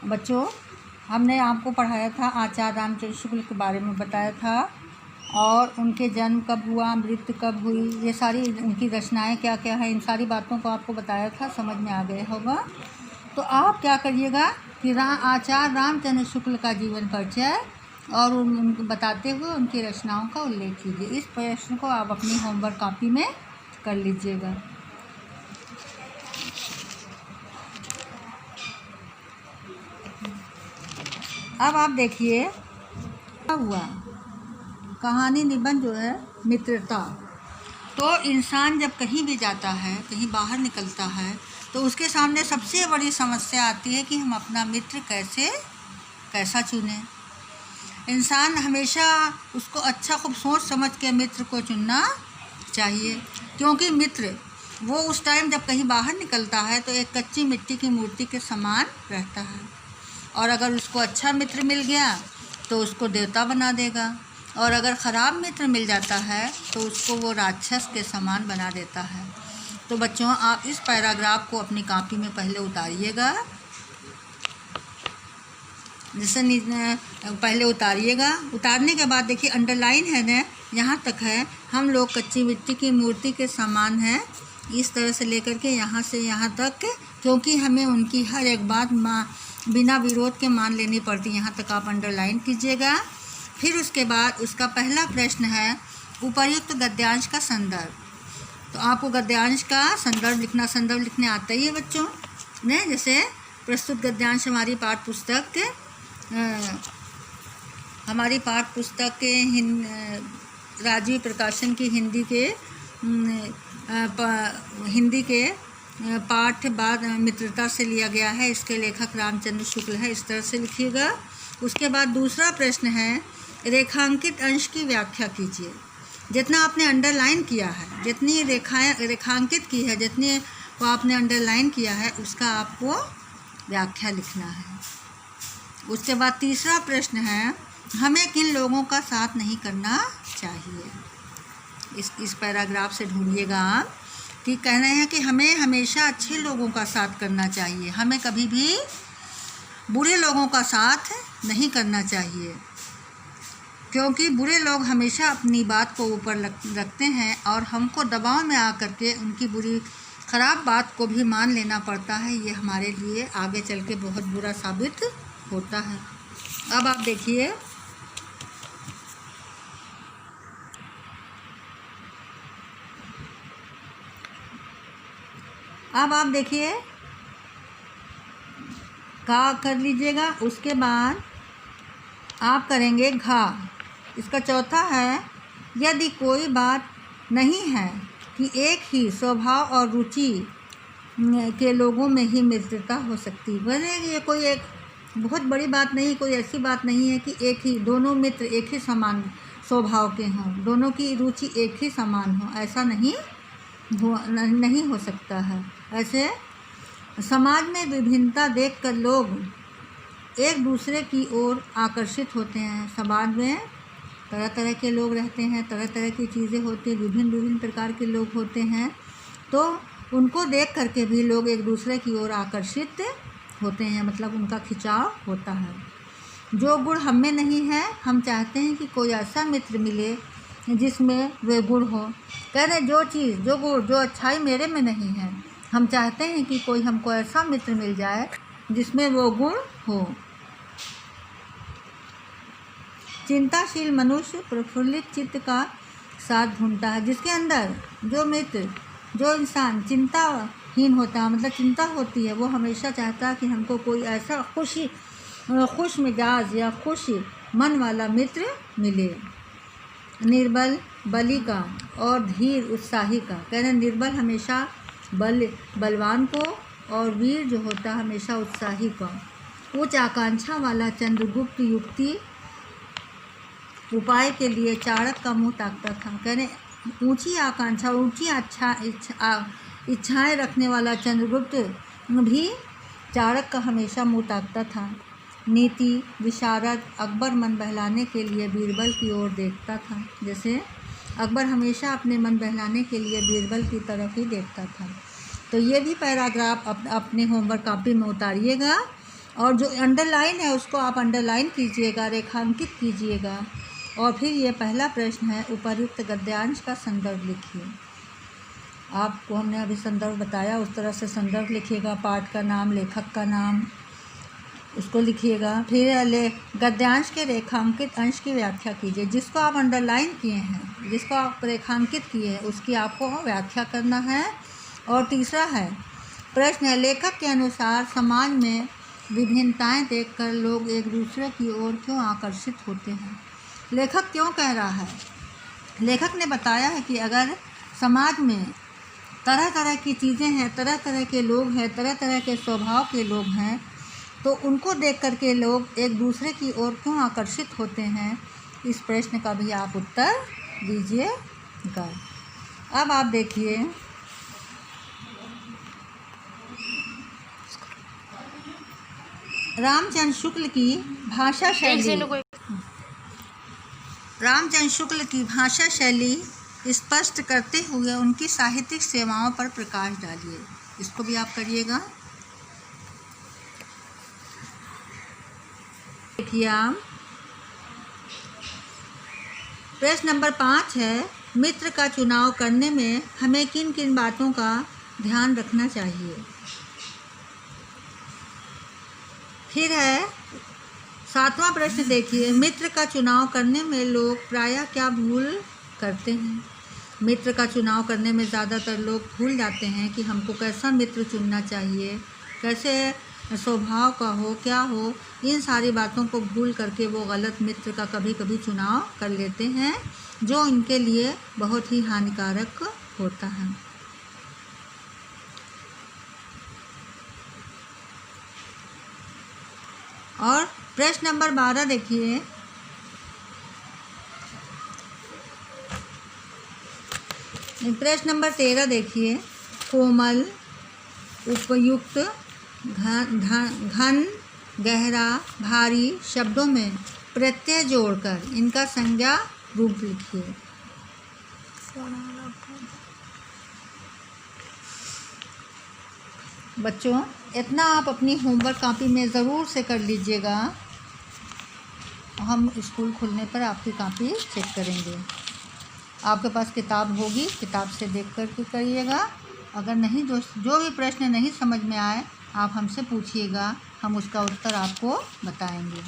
बच्चों, हमने आपको पढ़ाया था आचार्य रामचंद्र शुक्ल के बारे में बताया था और उनके जन्म कब हुआ, मृत्यु कब हुई, ये सारी उनकी रचनाएं क्या क्या है, इन सारी बातों को आपको बताया था। समझ में आ गया होगा। तो आप क्या करिएगा कि आचार्य रामचंद्र शुक्ल का जीवन परिचय और उनको बताते हुए उनकी रचनाओं का उल्लेख कीजिए। इस प्रश्न को आप अपनी होमवर्क कॉपी में कर लीजिएगा। अब आप देखिए क्या हुआ। कहानी निबंध जो है मित्रता। तो इंसान जब कहीं भी जाता है, कहीं बाहर निकलता है, तो उसके सामने सबसे बड़ी समस्या आती है कि हम अपना मित्र कैसा चुनें। इंसान हमेशा उसको अच्छा खूब सोच समझ के मित्र को चुनना चाहिए, क्योंकि मित्र वो उस टाइम जब कहीं बाहर निकलता है तो एक कच्ची मिट्टी की मूर्ति के समान रहता है, और अगर उसको अच्छा मित्र मिल गया तो उसको देवता बना देगा, और अगर ख़राब मित्र मिल जाता है तो उसको वो राक्षस के समान बना देता है। तो बच्चों, आप इस पैराग्राफ को अपनी कॉपी में पहले उतारिएगा। जैसे पहले उतारने के बाद देखिए अंडरलाइन है ना, यहाँ तक है। हम लोग कच्ची मिट्टी की मूर्ति के समान हैं, इस तरह से लेकर के यहाँ से यहाँ तक, क्योंकि हमें उनकी हर एक बात बिना विरोध के मान लेनी पड़ती। यहाँ तक आप अंडरलाइन कीजिएगा। फिर उसके बाद उसका पहला प्रश्न है उपर्युक्त गद्यांश का संदर्भ। तो आपको गद्यांश का संदर्भ लिखने आता ही है बच्चों ने। जैसे प्रस्तुत गद्यांश हमारी पाठ पुस्तक के राजीव प्रकाशन की हिंदी के पाठ बाद मित्रता से लिया गया है। इसके लेखक रामचंद्र शुक्ल है। इस तरह से लिखिएगा। उसके बाद दूसरा प्रश्न है रेखांकित अंश की व्याख्या कीजिए। जितना आपने अंडरलाइन किया है, जितनी रेखांकित की है, जितनी को आपने अंडरलाइन किया है, उसका आपको व्याख्या लिखना है। उसके बाद तीसरा प्रश्न है हमें किन लोगों का साथ नहीं करना चाहिए। इस पैराग्राफ से ढूंढिएगा आप कि कह रहे हैं कि हमें हमेशा अच्छे लोगों का साथ करना चाहिए, हमें कभी भी बुरे लोगों का साथ नहीं करना चाहिए, क्योंकि बुरे लोग हमेशा अपनी बात को ऊपर रखते हैं और हमको दबाव में आकर के उनकी ख़राब बात को भी मान लेना पड़ता है। ये हमारे लिए आगे चल के बहुत बुरा साबित होता है। अब आप देखिए, का कर लीजिएगा। उसके बाद आप करेंगे घा। इसका चौथा है यदि कोई बात नहीं है कि एक ही स्वभाव और रुचि के लोगों में ही मित्रता हो सकती है। ये कोई एक बहुत बड़ी बात नहीं, कोई ऐसी बात नहीं है कि दोनों मित्र एक ही समान स्वभाव के हों, दोनों की रुचि एक ही समान हो, ऐसा नहीं हो सकता है। ऐसे समाज में विभिन्नता देखकर लोग एक दूसरे की ओर आकर्षित होते हैं। समाज में तरह तरह के लोग रहते हैं, तरह तरह की चीज़ें होती हैं, विभिन्न प्रकार के लोग होते हैं, तो उनको देख करके भी लोग एक दूसरे की ओर आकर्षित होते हैं, मतलब उनका खिंचाव होता है। जो गुण हम में नहीं है, हम चाहते हैं कि कोई ऐसा मित्र मिले जिसमें वे गुण हो। कह रहे जो चीज़, जो गुण, जो अच्छाई मेरे में नहीं है, हम चाहते हैं कि कोई हमको ऐसा मित्र मिल जाए जिसमें वो गुण हो। चिंताशील मनुष्य प्रफुल्लित चित्त का साथ ढूंढता है। जिसके अंदर जो इंसान चिंताहीन होता है, मतलब चिंता होती है, वो हमेशा चाहता है कि हमको कोई ऐसा खुश मिजाज या खुश मन वाला मित्र मिले। निर्बल बली का और धीर उत्साही का। कह रहे निर्बल हमेशा बलवान को, और वीर जो होता है हमेशा उत्साही का। उच्च आकांक्षा वाला चंद्रगुप्त युक्ति उपाय के लिए चाणक्य का मुँह ताकता था। कह रहे ऊंची आकांक्षा, ऊंची इच्छाएं रखने वाला चंद्रगुप्त भी चाणक्य का हमेशा मुँह ताकता था। नीति विशारद अकबर मन बहलाने के लिए बीरबल की ओर देखता था। जैसे अकबर हमेशा अपने मन बहलाने के लिए बीरबल की तरफ ही देखता था। तो ये भी पैराग्राफ अपने होमवर्क कॉपी में उतारिएगा और जो अंडरलाइन है उसको आप अंडरलाइन कीजिएगा, रेखांकित कीजिएगा। और फिर ये पहला प्रश्न है, उपर्युक्त गद्यांश का संदर्भ लिखिए। आपको हमने अभी संदर्भ बताया, उस तरह से संदर्भ लिखिएगा, पाठ का नाम, लेखक का नाम, उसको लिखिएगा। फिर गद्यांश के रेखांकित अंश की व्याख्या कीजिए। जिसको आप अंडरलाइन किए हैं, जिसको आप रेखांकित किए हैं, उसकी आपको व्याख्या करना है। और तीसरा है प्रश्न है, लेखक के अनुसार समाज में विभिन्नताएं देखकर लोग एक दूसरे की ओर क्यों आकर्षित होते हैं। लेखक क्यों कह रहा है? लेखक ने बताया है कि अगर समाज में तरह तरह की चीज़ें हैं, तरह तरह के लोग हैं, तरह तरह के स्वभाव के लोग हैं, तो उनको देख कर के लोग एक दूसरे की ओर क्यों आकर्षित होते हैं। इस प्रश्न का भी आप उत्तर दीजिएगा। अब आप देखिए, रामचंद्र शुक्ल की भाषा शैली स्पष्ट करते हुए उनकी साहित्यिक सेवाओं पर प्रकाश डालिए। इसको भी आप करिएगा। देखिए आप, प्रश्न नंबर 5 है, मित्र का चुनाव करने में हमें किन किन बातों का ध्यान रखना चाहिए। फिर है 7वां प्रश्न, देखिए, मित्र का चुनाव करने में लोग प्रायः क्या भूल करते हैं। मित्र का चुनाव करने में ज़्यादातर लोग भूल जाते हैं कि हमको कैसा मित्र चुनना चाहिए, कैसे स्वभाव का हो, क्या हो। इन सारी बातों को भूल करके वो गलत मित्र का कभी कभी चुनाव कर लेते हैं, जो इनके लिए बहुत ही हानिकारक होता है। और प्रश्न नंबर 12 देखिए, प्रश्न नंबर 13 देखिए, कोमल, उपयुक्त, घन, गहरा, भारी शब्दों में प्रत्यय जोड़कर इनका संज्ञा रूप लिखिए। बच्चों, इतना आप अपनी होमवर्क कॉपी में ज़रूर से कर लीजिएगा। हम स्कूल खुलने पर आपकी कॉपी चेक करेंगे। आपके पास किताब होगी, किताब से देख कर के करिएगा। अगर नहीं, जो भी प्रश्न नहीं समझ में आए, आप हमसे पूछिएगा, हम उसका उत्तर आपको बताएंगे।